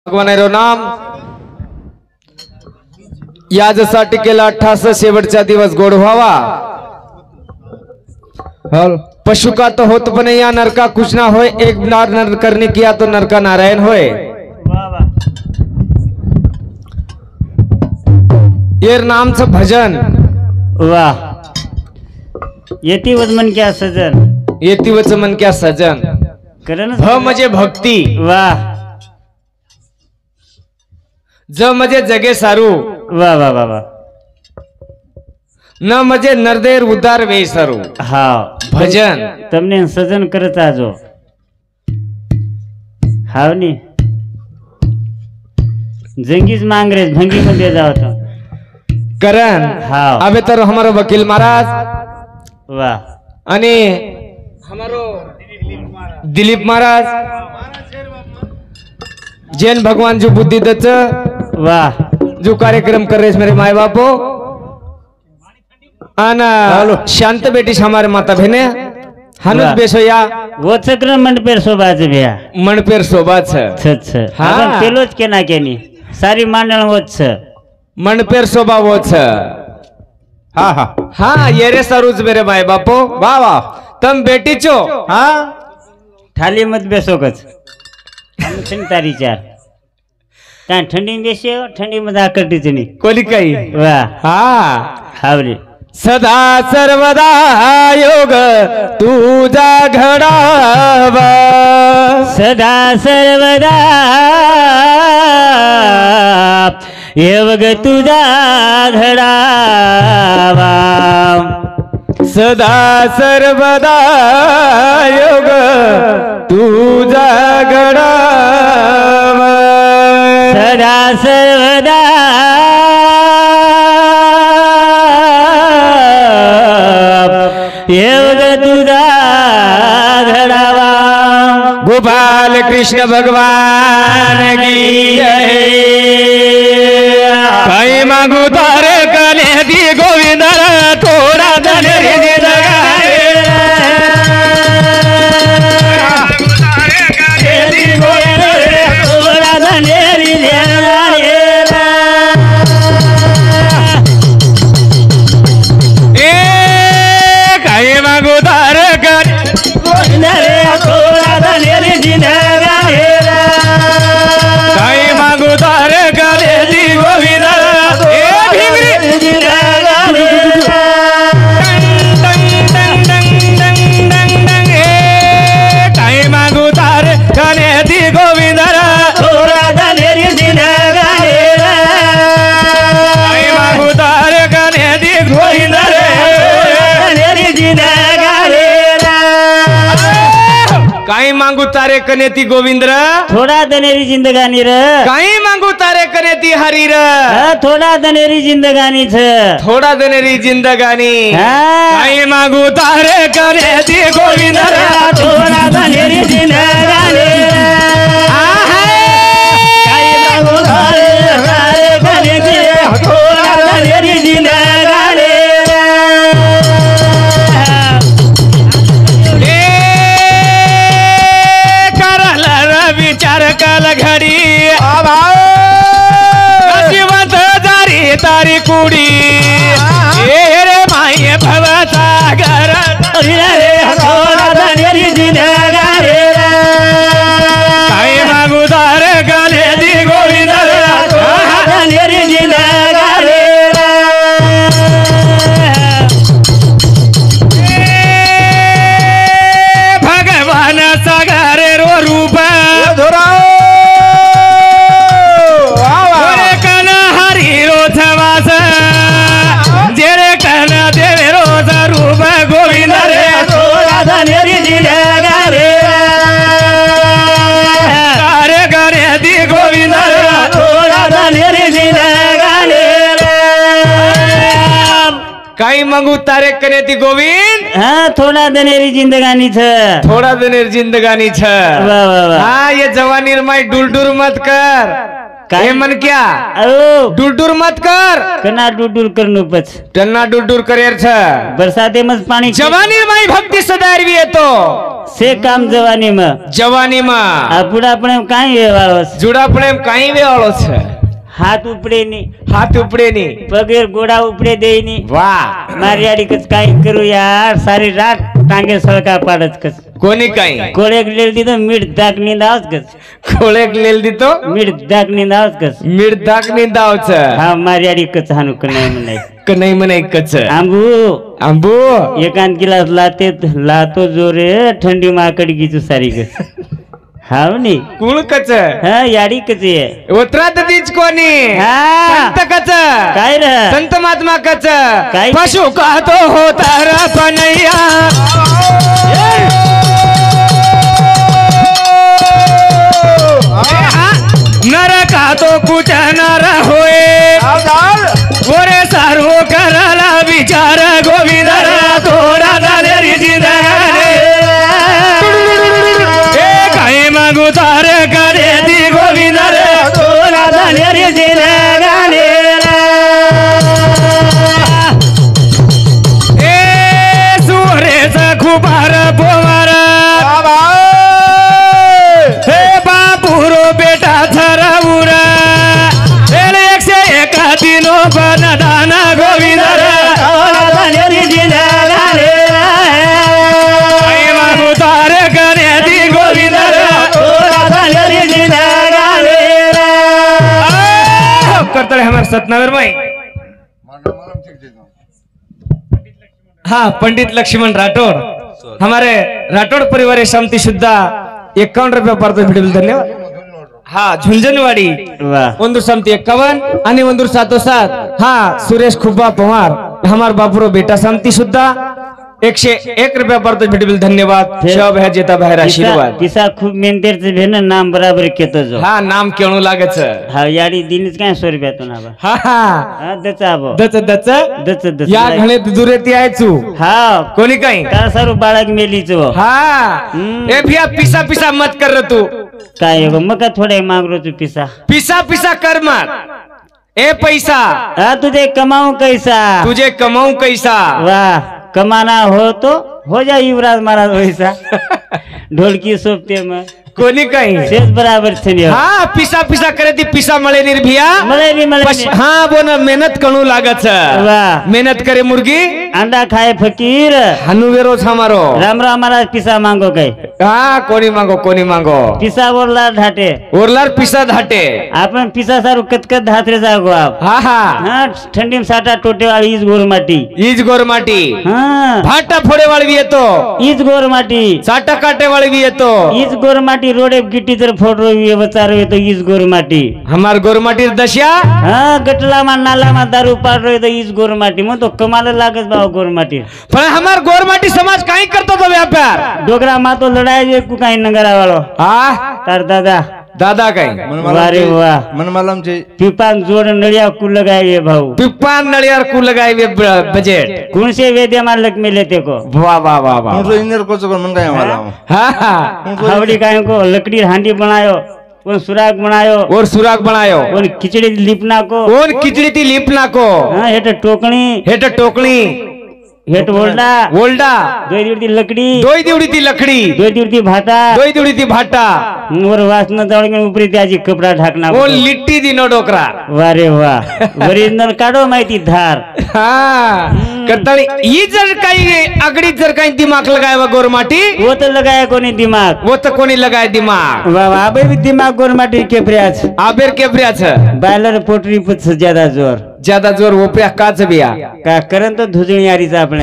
भगवान नाम याजसाठी केला 88 शेवटचा दिवस गोड व्हावा। पशु का तो होत पण या नरका कुछ ना होय, एक बार नर करने किया तो नरका नारायण होय। ये नाम से भजन वाह येती वजमन क्या सजन, येती वचमन क्या सजन, भ म्हणजे भक्ती, वाह ज म्हणजे जगे सारू, वाह वाह वाह वाह, न म्हणजे नरदेर उदार वे सारू। हाँ भजन तमने सजन करत आजो हावनी जंगीज मांगरे भंगी मध्ये जाओ तो करण। हाँ अबे तर हमारो वकील महाराज वाह आणि हमारो दिलीप महाराज जैन भगवान जो बुद्धि दत्त वाह जो कार्यक्रम कर रहे मेरे माए बापो आना शांत बेटी हमारे माता बहने हनुज बेसोया वो चक्र मंडपेर शोभाच भैया मनपेर शोभा छ हाँ पेलोच के ना केनी सारी मांडण वच मनपेर शोभा वो हाँ हाँ हाँ ये रे सरूज मेरे माए बापो वाह वाह तम बेटी चो हाँ थाली मत बेसो कच तारी चार त्या ठंडी बेसे ठंडी मध्ये आकटी चणी कोली काही वाह हाँ हावली सदा सर्वदा योग तुझा घडावा, सदा सर्वदा योग तुझा घडावा, सदा सर्वदा योग तुझा घडावा, सदा सर्वदा योग तुझा घडावा। गोपाल कृष्ण भगवान की जय। काही मागू तार कले दी गोविंद थोडा धन रे जगाए, थोडा धन रे जगाए, ए काही मागू तार कले गोविंद रे थोडा धन रे जगाए, काही मागू तार कले दी गोविंद काही मांगू तारे कने ती गोविंद्र, थोडा दनेरी जिंदगानी र, काही मांगू तारे कने ती हरी र, थोडा दनेरी जिंदगानी छ, थोडा दनेरी जिंदगानी, काही मांगू तारे कने ती गोविंद्र, थोडा दनेरी जिंदगानी, काही मांगू तारे कने ती थोडा दनेरी जिंदगानी, विचार काल घडी जीवंत जारी तारी कुडी, रे माये भवसागर थोडा दनेरी जिंदगानी, काही मागू तार गले दी गोविंद, थोडा दनेरी जिंदगानी, भगवान सागर रो रूप कन हरी रोज वास, जेरे कन देवे रोज रूप गोविंद रे, थोडा दनेरी जिंदगानी, तारे गरे दी गोविंद, थोडा दनेरी जिंदगानी, काही मागू तारे कने ती गोविंद, हाँ थोडा दनेरी जिंदगानी छ, थोडा दिनेर जिंदगानी छ। वाह वाह वाह, हाँ ये जवानीर माई डुलडुर मत कर, काय मन क्या अहो डूर मत कर कना डुडुल करनु पछ टन्ना डूर करेर छ बरसाते में पानी जवानी में भक्ति सदारवी येतो से काम जवानी में जवानी में आ बुढ़ापणे में काई वेवाळो छ जुडापणे काई वेवाळो छ हाथ उपड़े नहीं हाथ उपड़े नहीं पगेर गोड़ा उपड़े दे नहीं वाह मारियाड़ी कच काई करू यार सारी रात टांगे सड़का पाडत कच कोणी काई कोळेक लेल दी तो मीठ दाग निंदावच कच खोळेक लेल दितो मीठ दाग निंदावच कच मिर्दाक निंदावच हा मारियाड़ी कच हानु कनाई मनाई कनई मनाई कच आंबू आंबू एकांत गिलास लातो जोरे ठंडी माकड़ की सारी कच हाव नी कुळ कच हा याडी कच आहे उतरात तीच कोणी हा संत कच काय रे संत महात्मा कच काय? पशु का तो होता रा पनैया नर का तो कुछ नर होए ओरे सारो कराला विचार गोविंद थोड़ा दालेरी जिंदगानी ए मागू तार करे दी गोविंद थोड़ा दालेरी जिंदगानी ए सुरे सा खुबार पोवार हे बापुरो बेटा थराउरा एले 101 दिनो बनदाना गोविंद दालेरी जिंदगानी मागू तार करे दी गोविंद दालेरी जिंदगानी करता है हमारे सतनावर भाई हाँ पंडित लक्ष्मण राठौड़ हमारे राठौड़ परिवार शांति शुद्धा 51 रुपये पर धन्यवाद हाँ झुंझनवाडी वाह ಒಂದು ಸಂತಿ 51 आणि ಒಂದು 707 हाँ सुरेश खुब्बा पवार हमार बापुरो बेटा शांति शुद्धा 101 रुपया पर धन्यवाद शिव है जेता भाई आशीर्वाद किसा खूब मेहनतेर से भेन नाम बराबर केतो जो हाँ नाम केणू लागत छ हा याडी दिनच काय 100 रुपया तो ना बा हाँ हाँ हा दचाबो दच दच दच दच या घणे दुरेती आयचू हा कोणी काही तार सारू बाळक मेलीचो हाँ ए भिया पिसा पिसा मत कर तू काय एगो मका थोडे मागरो तू पिसा पिसा पिसा कर मत ए पैसा हा तुझे कमाऊ कैसा तुझे कमाऊ कैसा वाह कमाना हो तो हो जा युवराज महाराज वैसा ढोलकी सोपते में कोणी काही शेष बराबर छे हाँ पिसा पिसा करे ती पिसा मळे निर्भिया मले हाँ वो ना मेहनत कणू लागत छ वाह मेहनत करे मुर्गी अंडा खाए फकीर हनुवेरो हमारो राम राम महाराज पिसा मांगो गए हाँ कोणी मांगो पिसा बोलला ढाटे ओरलार पिसा धाटे आपण पिसा सारू कतकत धात्रे जागो आप हाँ हाँ हाँ ठंडी में साटा टोटे वाली इज गोर माटी ईज गोर माटी हाँ भाटा फोडे वाली भी येतो इज गोर माटी साटा काटे वाली भी येतो इज गोर माटी रोडे गिट्टी तर फोड़ रही है बचा रही तो इज गोर माटी हमार गोर माटी दशिया हाँ गटला मा नाला मा दारू पाड़ रही तो इज गोर माटी मो तो कमाल लागत बाव गोर माटी पण हमार गोर माटी समाज काही करतो तो व्यापार डोगरा मा तो लड़ाई जे कु काही नगरा वालो हाँ तार दादा दादा काही वारे वाह मन मालूम छे पीपान जोड़ नड़िया कु लगाए भाऊ पिप्पान नळियार कु लगाई बजट कौन से वेद्य मालक में लेते को वाह वाह वाह वाह હું તો ઇન્જિનિયર કોચો मन काय मालूम हाँ हाँ हावड़ी काय को लकड़ी हांडी बनायो कौन सुराग बनायो और सुराग बनायो कौन खिचड़ी लिपना को और खिचड़ी ती लिपना को हाँ हेट टोकनी हेट टोकणी हेट ओल्डा ओल्डा दो दिवड़ी लकड़ी दोई दिवड़ी ती लकड़ी दो दिवड़ी भाटा दोई दिवड़ी ती भाटा और वासना दौड़ के ऊपरी त्याजी कपड़ा ढाकना वो लिट्टी दी नो डोकरा वारे वाह ओरिजिनल काढो माहिती धार हाँ करताली ये जर काही अगड़ी जर काही दिमाग लगाए गोर माटी वो तो लगाया कोनी दिमाग वो तो कोणी लगाए दिमाग वाह वाह अबे भी दिमाग गोर माटी के प्रयास आबेर के ब्रिया छ बायलर पोटरी पर ज्यादा जोर ज्यादा जोर वो पे काच बिया का करन तो धुजणी आरी आपण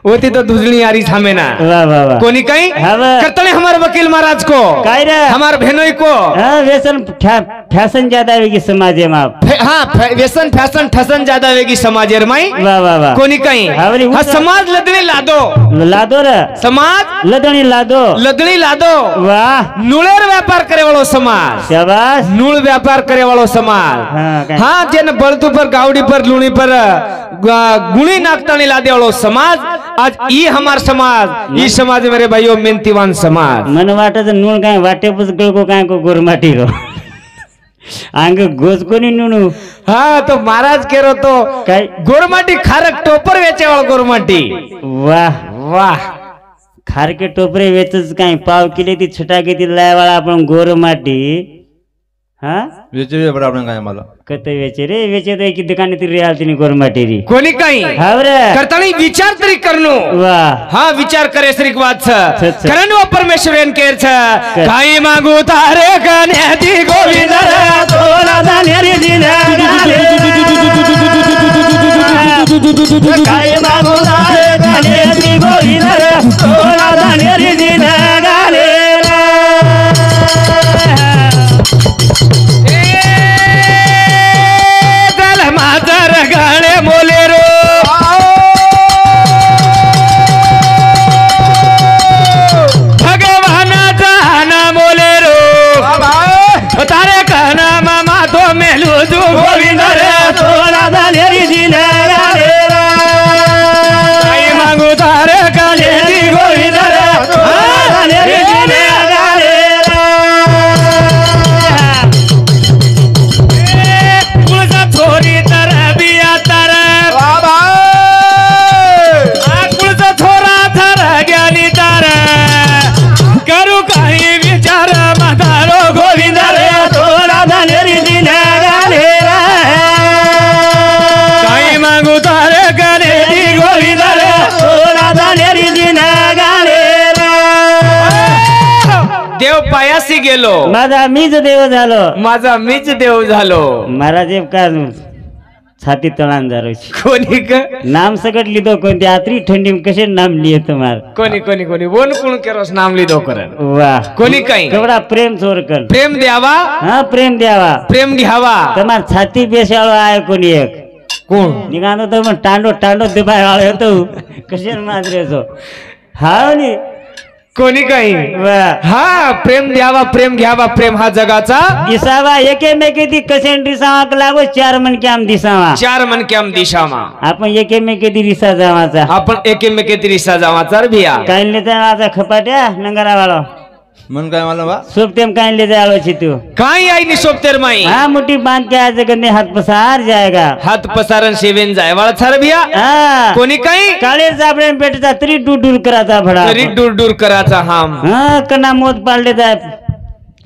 होती तो दुजणी आरी थामे ना वाह वाह वाह कोणी काही हवा करताली हमारे वकील महाराज को काय रे हमार बहनोई को हाँ व्यसन फैशन ज्यादा होगी समाजे में आप हाँ व्यसन फैशन ठसन ज्यादा वेगी समाजेर माई वाह वाह वाह कोणी काही हावरी हा समाज लदणी लादो लादो रे समाज लदणी लादो लदणी लादो वाह नुळेर व्यापार करे वालो समाज शाबाश नूळ व्यापार करे वालो समाज हाँ, काय? हाँ जेने बळतू पर गावडी पर लुणी पर गुणी नागतानी लादे वालो समाज आज ई हमार समाज ई समाज मेरे भाइयों मेहनतीवान समाज मन वाटे तो नून काय वाटे पुस गळ को काय को गोरमाटी रो अंग गोज कोणी नुनू हा तो महाराज केरो तो काय गोरमाटी खारक टोपर वेचे वाला गोरमाटी वाह वाह खार के टोपरे वेचच काय पाव किले ती छटा के ती लायवाळा आपण गोर माटी हा वेचे बड़ा आपण काय मला कत वेचे रे वेचे तो एक दुकाने ती रियाल तिने गोर माटी री कोणी काही हावरे करतानी विचार तरी करनो वाह हा विचार करे श्रीक वाच छ. करण व परमेश्वरन केर छ काही मागू तारे कन्याती गोविंद रे तोला दानेरी दिना काही मागू तारे कन्याती गोविंद रे तोला दानेरी दिना गाले मातर गाणे मोलेरो भगवानाचा ना मोलेरो तारे कहना मामा तो मेलू तू गोविंद रे तोला दानेरी दिना गालेरा आई मागू तारे कालेरी गोविंद रे दानेरी दिना गालेरा तुझा थोरी तर बिया तर बाबा आकुळचा थोरा थर ज्ञानी तर करू काही विचार म्हातारो गोविंद रे तोला दानेरी दिना गालेरा काही मागू तारे गालेरी गोविंद रे तोला दानेरी दिना गालेरा देव पायासी गेलो माझा मीच देव झालो माझा मीच देव झालो महाराज का छाती तळान जारो कोणी क नाम सकट लिदो कोणती आत्री थंडी कसे नाम लिये तुम्हार कोणी कोणी कोणी बोन कोण केरोस नाम लिदो करन वाह कोणी काही केवढा प्रेम चोर कर प्रेम द्यावा हा प्रेम द्यावा प्रेम घ्यावा તમાર છાતી બેસાડો આય કોની એક कोण निघानो તો મને टांडो टांडो દબાય આવ્યો તો કશે માજરે છો हाव नी कोणी काही वाह हा प्रेम द्यावा प्रेम घ्यावा प्रेम हा जगाचा दिसावा एकेमेके ती कसे दिसावा लागो चार मन के आम दिसावा चार मन के आम दिशामा आपण एकेमेके ती दिसा जावाचा आपण एकेमेके तिरिसा जावा चर भिया काही ले जावाचा खपाट्या नंगरा वाळो मन काय मला बा सोबतेम काही ले जावो छी तू काही आई निशोबतेर माई हाँ मुट्ठी बांध के आज गन्ने हाथ पसार जाएगा हात पसारण सेवेन जाय वाला चर भिया हाँ कोणी काही काळे जाबडे बेटचा तरी दूर दूर कराचा भडा तरी दूर दूर कराचा हाम हाँ कना मोत पाडले जाय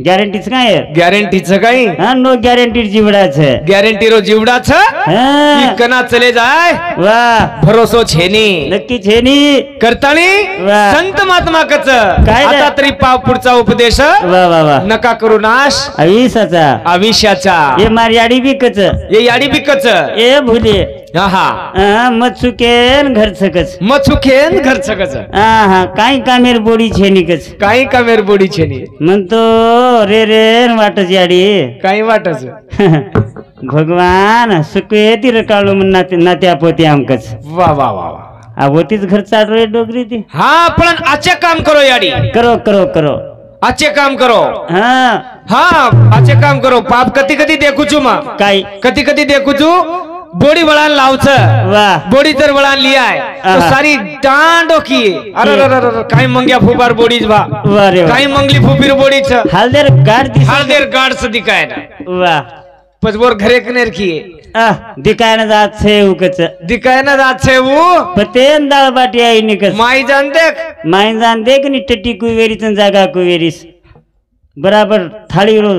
गॅरंटीच काय गॅरंटीच काही हाँ नो गॅरंटी जीवडा છે गॅरंटी रो जीवडा छ हाँ कना चले जाय वाह भरोसो छेनी नक्की छे नी करतानी वाह. संत महात्मा कच काय रे? आता तरी पाव पुढचा उपदेश वाह वाह वाह नका करू नाश अविसाचा आविष्याचा ये मारी याडी बी कच ये याडी बिकच ए भुले हा हाँ मत चुकेन घर सकच मचुखेन घरच कच हाँ हाँ काही कामेर बोडी छे निकच काही का मेर बोडी छेनी म्हणतो रे रे वाटच याडी काही वाटच भगवान सुके ती रकाळू नात्या पोती आमकच वा वा वा वा आ होतीच घर चाड रे डोगरी ती हा पण आचे काम करो याडी करो करो करो आचे काम करो हाँ हा आचे काम करो पाप कधी कधी देखू छु मा काही कधी कधी देखू छु बोडी वळान लावच वाह बोडी तर वळान लियाय तो आहा. सारी डांडो की अरे अरे अरे काही मंग्या फुबार बोडीच बा वाह रे वाह काही मंगली फुबीर बोडीच हालदेर गाड दिस हळदेर गाडच दिकाय ना वाह पचबोर घरे कनेर की दिकाय ना जात छे उकच दिकाय ना जात छे वो पतेन दाळ बाटी आई निकस माई जान देख माइन जान देख नी टट्टी कुवेरीच जागा कुवेरीस बराबर थाळी रो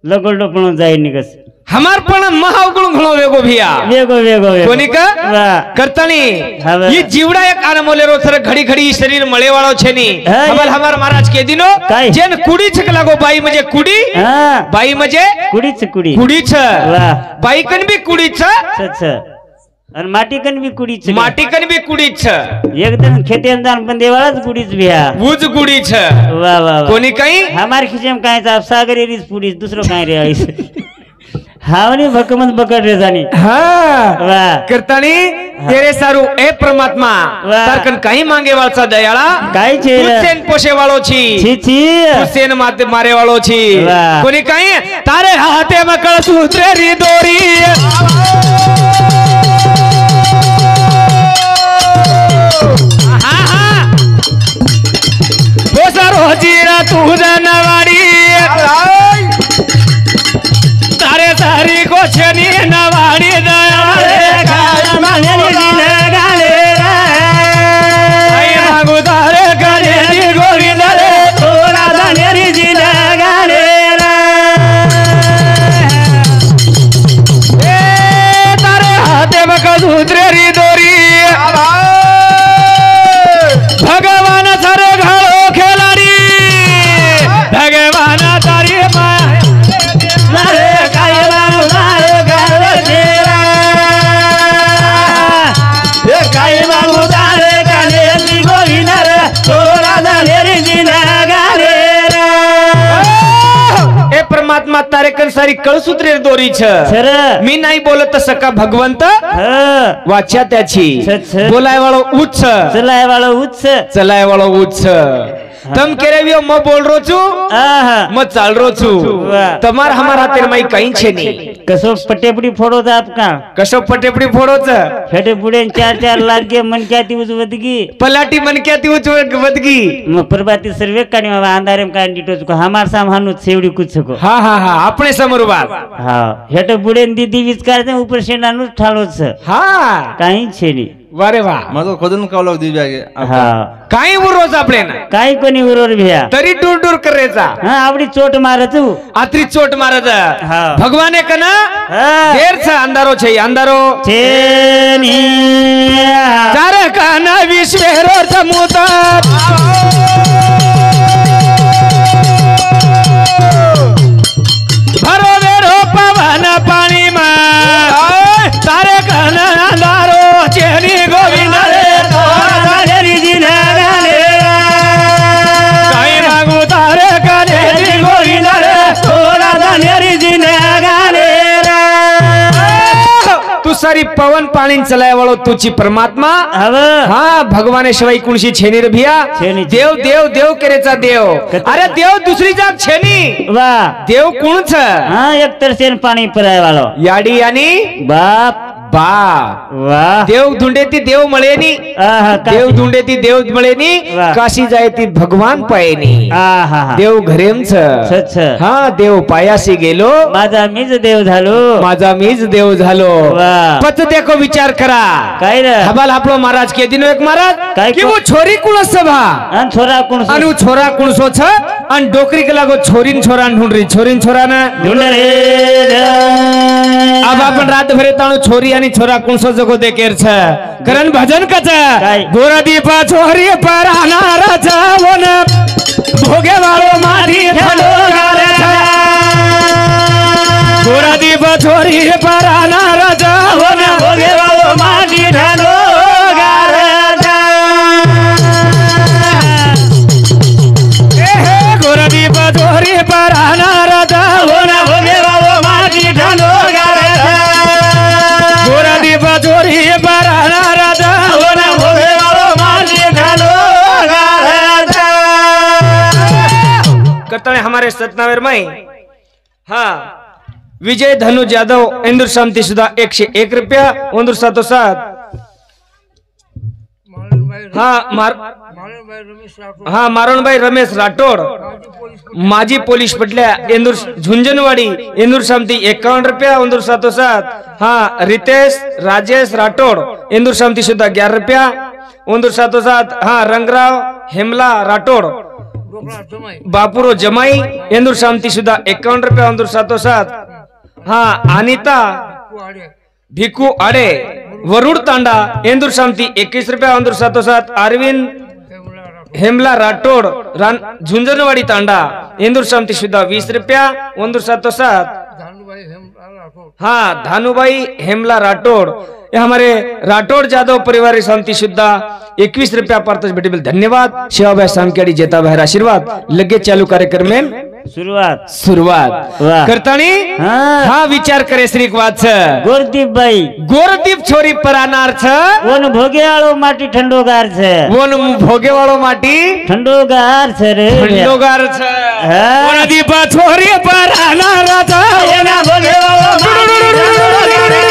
लगोल्डो पण जाय निकस हमार पण महावगुण घणो वेगो भिया वेगो वेगो वेगो कोणी का वाह करतानी હવે. ये जीवड़ा एक आनमोले रो सर घड़ी घड़ी शरीर मळे वाळो छेनी હા, हमार हमार महाराज के दिनो काय? जेन कुडी छक लागो बाई म्हणजे कुडी हाँ बाई म्हणजे कुडीच कुडी कुडी छ वाह बाई कन भी कुडी छ सच आणि माटी कन बी कुडीच माटी कन भी कुडी छ एकदम खेते अंदान पण देवाळाच कुडीच बिया उज कुडी छ वाह वाह वाह कोणी काही हमार खिचेम काय सागर एरीस पुडीस दुसरं काय रे आईस हावनी भकमत बकड रे जानी हा वाह करतानी तेरे सारू ए परमात्मा वाह. तारकन काही मांगे वाळचा दयाळा काय छे रे? तुसेन पोषे वाळो छी छी छी तुसेन माते मारे वाळो छी वाह. कोणी काही तारे हाते मकळ सूत्रे री दोरी रोजीरा तुझा नवाडी छेनी नवाडी दया रे काय मागेली दिन गाले रे आई मागू तारे गाले गोविंद रे थोडा जानेरी दिन गाले रे ए तारे हाते बका दुसरी दोरी भगवान सर घालो खेलाडी भगवान तारी मारे काय मारू गालो तेरा हे काय मारू तारे गाले गोविंद रे थोडा जानेरी दिन गाले रे ए परमात्मा तारे कंसारी कळसूत्रे दोरी छ खरं मी नाही बोलत तसं का भगवंत वाच्या त्याची बोलाय वाळो उच्च चलाय वाला उच्च चलाय वाळो उच्च तम केरेवियो म बोल रो छु म चाल रो छु तमार हमार हातेर माई कहीं छे नहीं कसो पटेपड़ी फोड़ो था आपका कसो पटेपड़ी फोड़ो छ फेटे बुढ़े 4-4 लाख के मन क्या थी उस वदगी पलाटी मन क्या थी उस वदगी म प्रभाती सर्वे कानी में अंधारे में कानी डिटो को हमार सामान सेवड़ी कुछ को हाँ हाँ हाँ अपने समोर बात हाँ हेटे बुढ़े दीदी विचकार दे ऊपर से नानु ठालो छ हाँ काही छे नहीं वारे वाह मला खोदून कावलं दिव्यागे हाँ काही उरोज आपले ना काही कोणी उरोर भैया तरी दूर दूर करायचा हाँ आवडी चोट मारत आत्री चोट मारत हाँ भगवाने कना हाँ देर छ अंधारो छै अंधारो छेनी चार काना विश्वेरो समुद्र भरो वेरो पवन पानी में तारे काना अंधारो छेनी गोविंद रे तारे दिन गाले काय मागू तारे काने गोविंद रे थोड़ा जानेरी दिन गाले तू सारी पवन पाणी चलाय वाळो तुची परमात्मा हव हाँ भगवाने शिवाय कुणशी छेनी रे भिया छेनी. देव देव देव करेचा देव अरे देव दुसरी जाग छेनी वाह देव कोण छ हाँ एक तरसेन पाणी पराय वालो याडी आणि बाप बा वाह देव धुंडेती देव मळेनी आहा देव धुंडेती देव मळेनी वाह. काशी जायती भगवान पायनी आहा देव घरेमच सच हा देव पायाशी गेलो माझा मीच देव झालो माझा मीच देव झालो वाह. पत देखो विचार करा काय रे हबाल आपलो महाराज के दिनो एक महाराज काय कि को- वो छोरी कुण सभा अन छोरा कोण अनु छोरा कुण सो छ अन डोकरी के लागो छोरीन छोरा ढूंढरी छोरीन छोरा ना ढूंढ रे अब अपन रात भरे ताणु छोरी आणि छोरा कुण सो जगो देकेर छ करण भजन कच काय? गोरा दीपा छोरी पर अनारा जावन भोगे वालो माधी ठलो गारे छ गोरा दीपा छोरी पर अनारा जावन भोगे वालो माधी ठलो गारे छ ए गोरा दीपा छोरी पर अनारा जावन भोगे वालो माधी ठलो गारे छ गोरा दीपा छोरी पर अनारा जावन भोगे वालो माधी ठलो गारे छ करताने हमारे सतनावेर में हाँ विजय धनु जाधव इंदुर शांति सुधा 101 रुपया इंदुर 707 हाँ मारण भाई रमेश राठोड माजी पोलीस पटल्या इंदूर झुंझुनवाडी इंदूर शांति 51 रुपया इंदूर 707 हाँ रितेश राजेश राठोड इंदूर शांति सुधा 11 रुपया इंदूर 707 हाँ रंगराव हेमला राठोड बापुरो जमाई इंदूर शांति सुधा 51 रुपया इंदूर 707 हाँ अनिता भिकू आडे वरुड तांडा इंदूर शांति 21 रुपया इंदूर 707 अरविंद हेमला राठोड झुंझुनवाडी तांडा इंदूर शांति सुधा 20 रुपया इंदूर 707 हाँ धानुबाई हेमला राठोड ये हमारे राठोड जादव परिवार शांति शुद्धा 21 रुपया पार्तज भेटेबल धन्यवाद शिवा भाई सामकेडी जेता भाई आशीर्वाद लगे चालू कार्यक्रम में सुरुवात वाह. करतानी हाँ. हाँ विचार करे श्री वाच गोरदीप भाई गोरदीप छोरी परानार छ ओन भोगे वालो माटी ठंडोगार छे वोन भोगे वालो माटी ठंडोगार छे रे ठंडोगार छ हाँ. गोरदीप छोरी परानार छ ओन भोगे वालो माटी ठंडोगार छ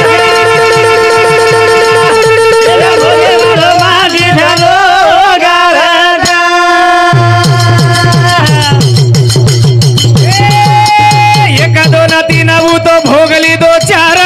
एक दोन तीन तो भोगली दो चार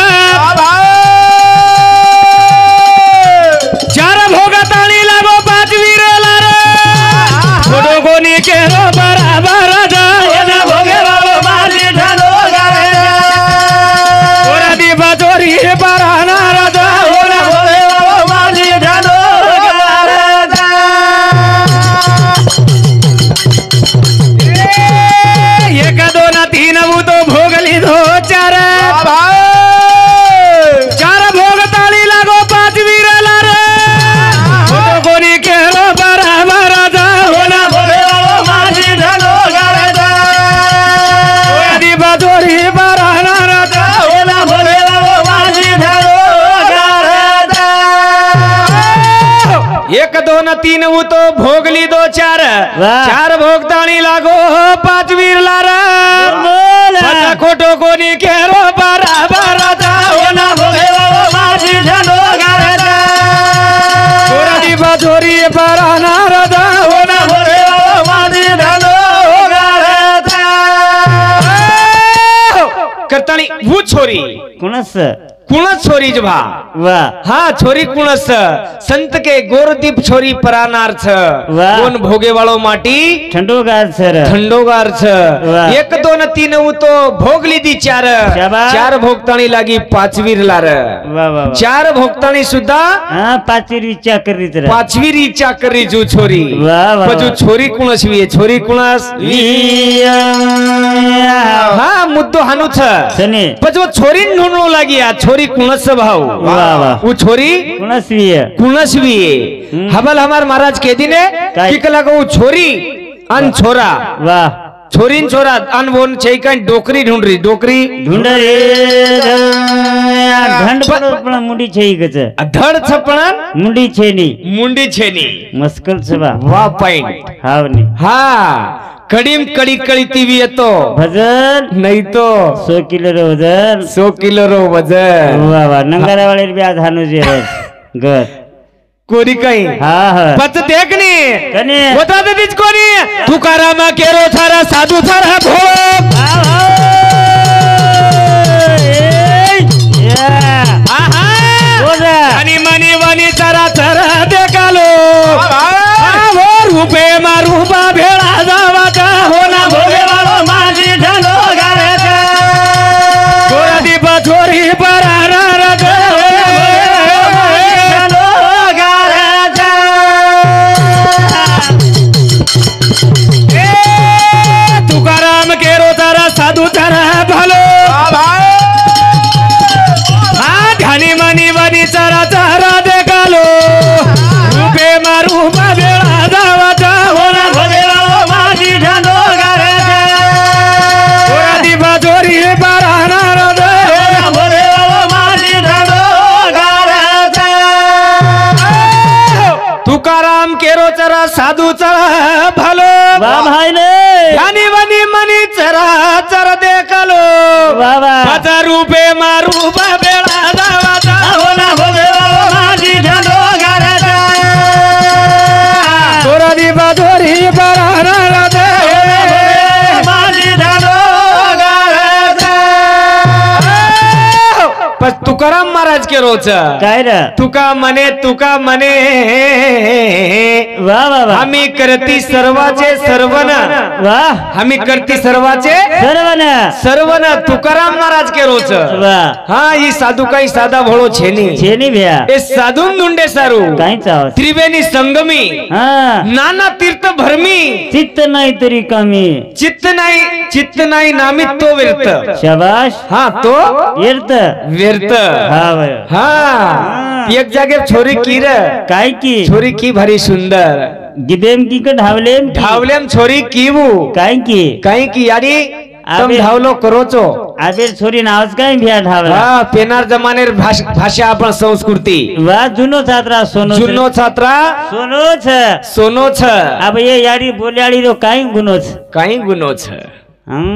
तीन वो तो भोग ली दो चार वाह। चार भोगताणी लागो पाच वीर लारा पता खोटो कोणी केरो बारा बारा जाओ ना भोगे बाबा माझी ढलो गारदा गोरादी बाजोरी बारा नारदा हो ना भोगे बाबा माझी ढलो गारदा करताणी वो छोरी कोणस कुणस छोरी जभा वाह हा छोरी कुणस संत के गोरदीप छोरी परानार छ वाह। कोण भोगे वाळो माटी ठंडोगार सर थंडोगार छ वाह। एक दोन तीन उ तो भोग लीधी चार शाबास। चार भोगताणी लागी पाचवीर लार वाह वाह वाह चार भोगताणी सुद्धा हा पाचवी विचार करीत राह पाचवीर इच्छा करी जू छोरी वाह वाह पजू छोरी कुणस वी छोरी कुणस हा मुद्दो हानु छ सने पजो छोरी ढूंढनो लागी आ छोरी कुणस भाव वाह वाह वो छोरी कोणसवी कुणसवी हबल हमार महाराज के दिने काय? कि लगो वो छोरी अन छोरा वाह छोरीन छोरा अन वोन छैकन डोकरी ढूंढ रही डोकरी ढूंढ रे ढंड पण मुंडी છે ઈ ગજ धड़ छपणन मुंडी છે ની मुंडी छेनी मस्कल छवा वा पॉइंट हाव ની हा कड़ीम कड़ी कड़ी तीवी तो भजन नहीं तो 100 किलो रो वजन 100 किलो रो वजन वाह वाह नंगारा वाले बी आज हानु जे घर कोरी कहीं हा हा पत देखनी कने बता दे बीच कोरी तुकारामा केरो थारा साधु थारा भोग आहा आणि मनी वनी चरा चरा देखालो वो रूपे मारूपा भेळा जावाचा होना भोगे वाळो माझी ढलो गारेचा गोरादी बछोरी परारा रग ढलो गारेचा ए तुकाराम केरो तारा साधू तारा भलो ध्यानी मनी वनी चरा चरा देखालो रूपे मारूपा भेळा जावाचा होना भोगे वाळो माझी ढलो गारेचा गोरादी बछोरी परारा रग भोगे वाळो माझी ढलो गारेचा तुकाराम केरो चरा साधू चरा भलो वाह भाई ने ध्यानी वनी मनी चरा चरा देखालो वाह वाह पाचा रूपे मारूपा भेळा जावाचा होना भोगे वाळो माझी ढलो गारेचा गोरादी बछोरी परारा रग माझी ढलो गारेचा पण तुकाराम महाराज के रोच काय रे तुका मने वाह वाह वाह आम्ही करती सर्वाचे सर्वन वाह आम्ही करती सर्वाचे सर्वन सर्वन तुकाराम महाराज के रोच वाह हा ही साधू काही साधा भोळो छेनी छेनी भ्या ए साधून धुंडे सारू काय चाव त्रिवेणी संगमी हा नाना तीर्थ भरमी चित्त नाही तरी कमी चित्त नाही नामित तो व्यर्थ शाबाश हा तो येरत व्यर्थ हा भाई हा एक जागे छोरी की रे काय की छोरी की भारी सुंदर गिदेम की का ढावलेम की? ढावलेम छोरी की वो काय की काही की यारी तुम आबे- धावलो करोचो आबेर छोरी नावच काय भ्या ढावला हा पेनार जमानेर भाषा आपण संस्कृती वाह जुनो छात्रा सोनो जुनो छात्रा सोनो छ सोनो छ अब ये यारी बोल्याड़ी रो काय गुनो छ काही गुनो छ हम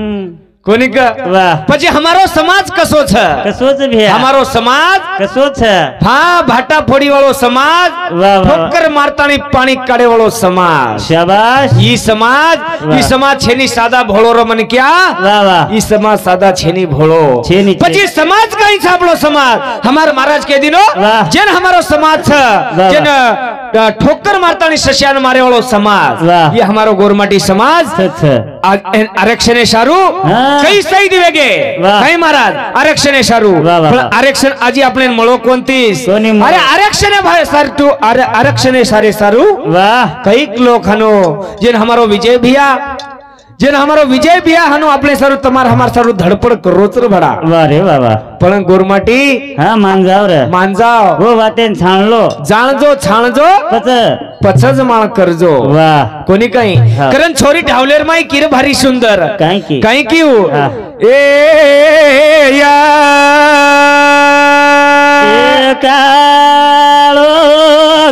कोणी का वाह પછી हमारो समाज कसो छ कसो छ भ्या हमारो समाज कसो छ હા ભાટા ફોડી વાળો સમાજ વાહ, વાહ. ઠોકર મારતાની પાણી કાઢે વાળો સમાજ शाबाश ઈ સમાજ વાહ. ઈ સમાજ છેની સાદા ભોળો રો મને ક્યા वाह वाह ઈ સમાજ સાદા છેની ભોળો છેની, પછી સમાજ કઈ છાપડો સમાજ हमार महाराज के दिनो વાહ. જેન हमारो समाज छ વાહ, જેન ठोकर मारतानी सस्यान मारे वाળો समाज વાહ. ये हमारो गोरमाटी समाज छ छ आरक्षण सारू હા. કઈ સહી દિવેગે વાહ. કઈ महाराज आरक्षण सारू વાહ, વાહ, પણ વાહ. आरक्षण आजी આપણે મળો કોणतीस કોની મળો? अरे आरक्षण भाई सर तू अरे आरक्षण सारे सारू वाह कई लोग हनो जेन हमारो विजय भैया जेन हमारो विजय भैया हनो अपने सारू तमार हमार सारू धड़पड़ करोच रे बड़ा वाह रे वाह वाह पण गोरमाटी हाँ मान जाओ रे मान जाओ वो बातें छान लो जाणजो छाणजो पच पछज माळ करजो वाह कोणी काही हा. कारण छोरी ढावलेर माई किर भारी सुंदर काय की काही की हा. ए या काळो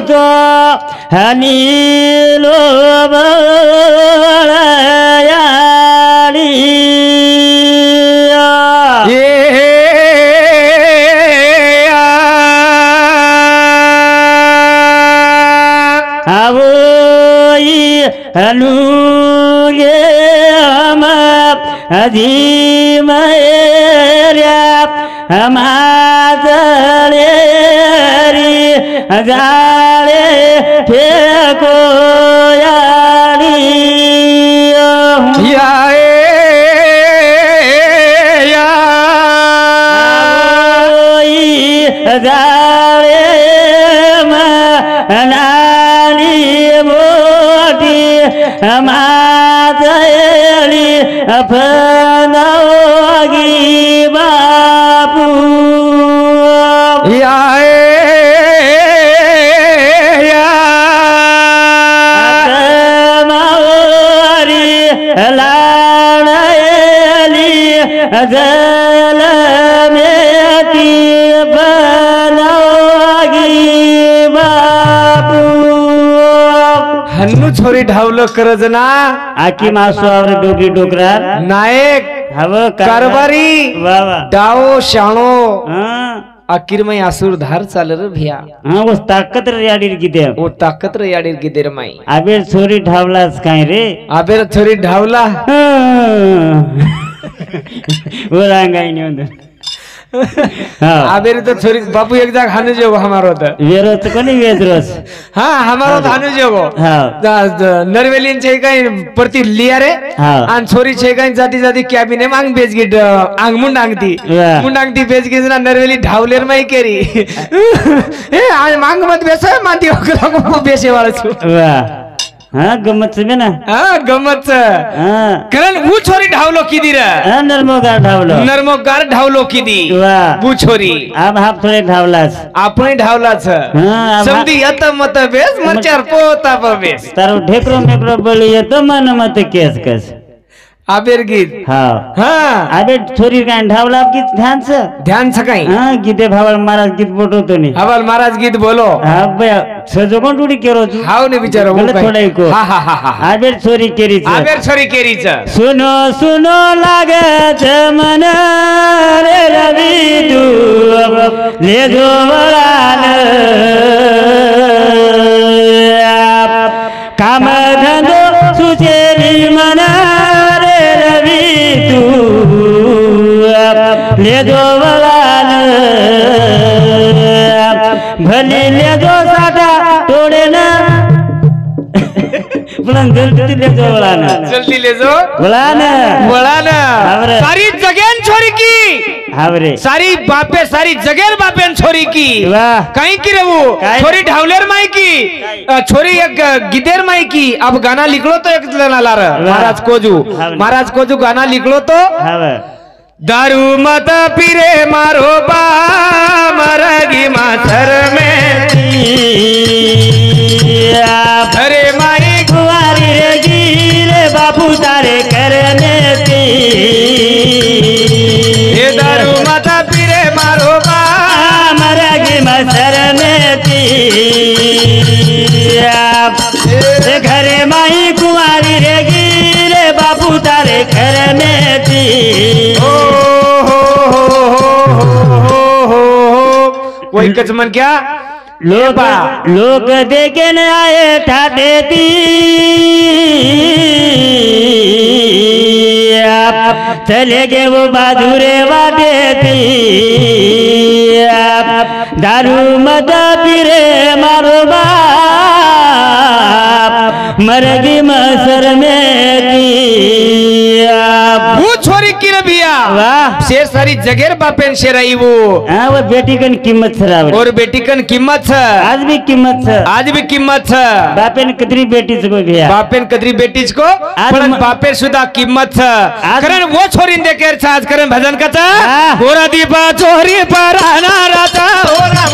तो हनी लोबळयाडी आवई हनुगे हम अधी मयर्या हमाजळे जाळे फेको याडी जाळे मनाली मोठी हमाजळी अपनागी बापू जल मेती बनागी बापू हन्नू छोरी ढावलं करज ना आकी मासवावर डोकरी डोकरा नायक हवं कारभारी वा वा डाओ शाणो हाँ आखिर में आसुर धार चाल र भिया हाँ वो ताकत रे याडीर किदे ओ ताकत र याडीर गिदेर माई आबे छोरी ढावलास काय रे आबेर छोरी ढावला वो रांगाई नहीं होता हाँ आबेर तो छोरी बापू एक जाग हानु जोगो हमारो तो वेरो तो कोनी वेदरोस हाँ हमारो तो हानु जोगो हाँ नरवेलियन छे काई प्रति लिया रे हाँ आन छोरी छे काई जाती जाती कैबिने मांग बेच गिट आंग मुंडांगती वाह। मुंडांगती बेच गिट ना नरवेली ढावलेर माई केरी ए आज मांग मत बेचो मानती ओकरा बेचे वाला छु वाह हाँ गम्मत से ना हाँ गमत हाँ करण वो छोरी ढावलो की दी रे हाँ नर्मोगार ढावलो नर्मोगार ढावलो की दी वाह वो छोरी अब हाफ थोड़े ढावलास આપણે ढावला छ हाँ अब समधी यत मत बेस मचार पोता बेस तारो ढेकरो मेकरो बोली ये तो मन मत केस कस आबेर गीत हाँ हाँ अबे छोरी का ढावला गीत ध्यान से ध्यान छ काई हाँ गीते भावल महाराज गीत बोटो तो नहीं हवाल महाराज गीत बोलो हाँ भैया सजो कौन टूटी केरो तू हाउ ने बिचारो गलत थोड़ा ही को हा हा हा हा अबे छोरी केरी छ आबेर छोरी केरी छ सुनो सुनो लागे मन रे रवि तू ले जो वरान काम धंधो सुचेरी मन रे रवि तू ले जो वरान भले ले जो साटा तोड़े ना जल्दी ले जो वरान जल्दी ले जो वरान बोला ना हावरे। सारी जगेन छोरी की हावरे सारी बापे सारी जगेर बापेन छोरी की वाह कहीं की रहू काई? छोरी ढावलेर माई की छोरी एक गिदेर माई की अब गाना लिखलो तो एक लेना ला रहा महाराज कोजू गाना लिखलो तो हावे दारू मत पीरे मारो बा मरगी माथर में अरे माई कुंवारी रे गिरे बापू तारे करने ती ये दारू मत पीरे मारो बा मरगी मसर में ती घरे माई कुंवारी रे गिरे बापू तारे करने ती वही कचमन क्या लोग देखे न आए ठाटे ती चले गए वो बाधुरे वादे थी दारू मत पीरे मारो बाप मरगी मसर में थी वो छोरी की रबिया वाह शेर सारी जगेर बापेन शेर आई वो हाँ वो बेटी कन कीमत खराब और बेटी कन कीमत है आज भी कीमत है आज भी कीमत है बापेन कतरी बेटी से कोई भैया बापेन कदरी बेटीज को पण बापेर सुद्धा किंमत है कारण वो छोरी दे के आज करण भजन कथा हाँ। गोरा दीपा चोरी पर आना राता गोरा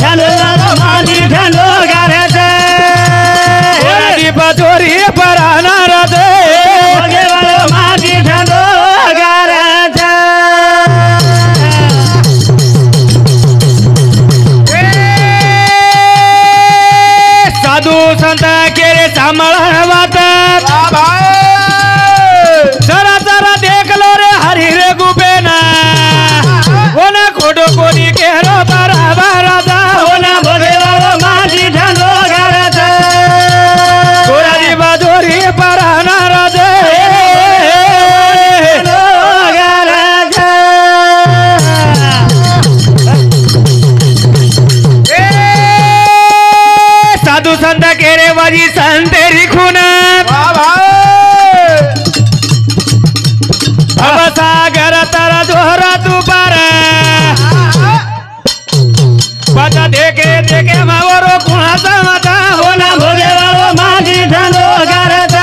दीपा चोरी पर आना राता साधु संत सांभळ वाट जरा जरा देख लो रे हरी रे गुबेना कोणा खोटो कोणी केरो बराबर होना भोगेवा माझी ढालो घरात कोराजी बाजोरी पराना राजे साधू संत केरे वाजी संतेरी खून सागर तारा दोहरा तू पार बता देखे देखे मावरो कुणाचा माता होना भोगेवा माझी ढालो घरात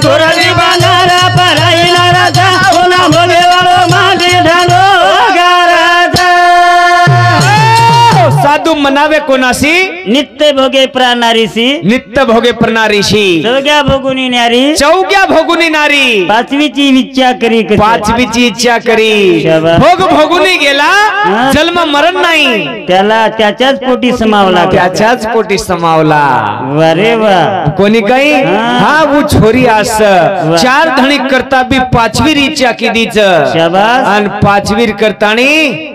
गोरली बांधारा पराईला राजा होना भोगेवा माझी ढालो घरात साधू मनावे कोणाशी नित्य भोगे प्राणारीसी नित्य भोगे प्रणारीशी चौग्या भोगुनी न्यारी चौग्या भोगुनी नारी पाचवीची इच्छा करी कशी. पाचवीची इच्छा करी शाबास. भोग भोगुनी गेला जन्म मरण नाही त्याला त्याच्याच पोटी समावला त्याच्याच पोटी समावला वरे वा कोणी काही हा वो छोरी आस वा. चार धणी करता बी पाचवीर इच्छा किदीच शाबास. आणि पाचवीर करतानी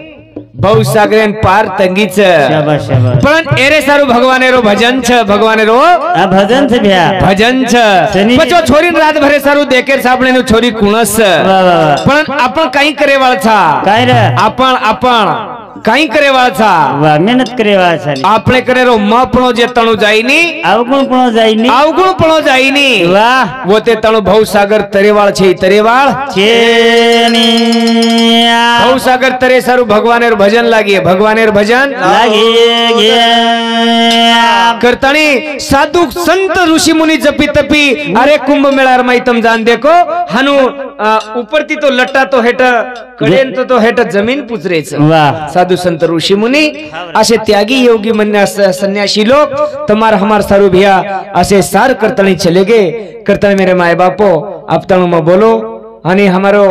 बहु सागरेन पार तंगीच शाबास शाबास पण एरे सारू भगवाने रो भजन छ भगवाने रो आ भजन से भ्या भजन छ शनी- पचो छोरी रात भरे सारू देखेर सापडे नु छोरी कुणस वा वा वा पण आपण काही करे वाळछा काय रे आपण काही करे वाळछा वा मेहनत करे वा सारी આપણે કરે રો માપણો જે તણુ જાયની अवगुण पण जाईनी અવગુણ પણો જાયની વાહ वो તે તણુ ભવસાગર તરેવાળ છે ઈ તરેવાળ छेनी ભવસાગર તરે સારું ભગવાનેર ભજન લાગીએ ભગવાનેર ભજન लागे गया करतानी साधु संत ऋषि मुनि जपी तपी अरे कुंभ मेळार माई तम जान देखो हनु उपरती तो लट्टा तो हेट कडेन तो हेट जमीन पुचरेच वाह साधु संत ऋषि मुनि असे त्यागी योगी मन्या सन्यासी लोग तमार हमार सारू भिया असे सार करतणी चले गए करतणी मेरे माए बापो अब तणु में बोलो आणि हमारो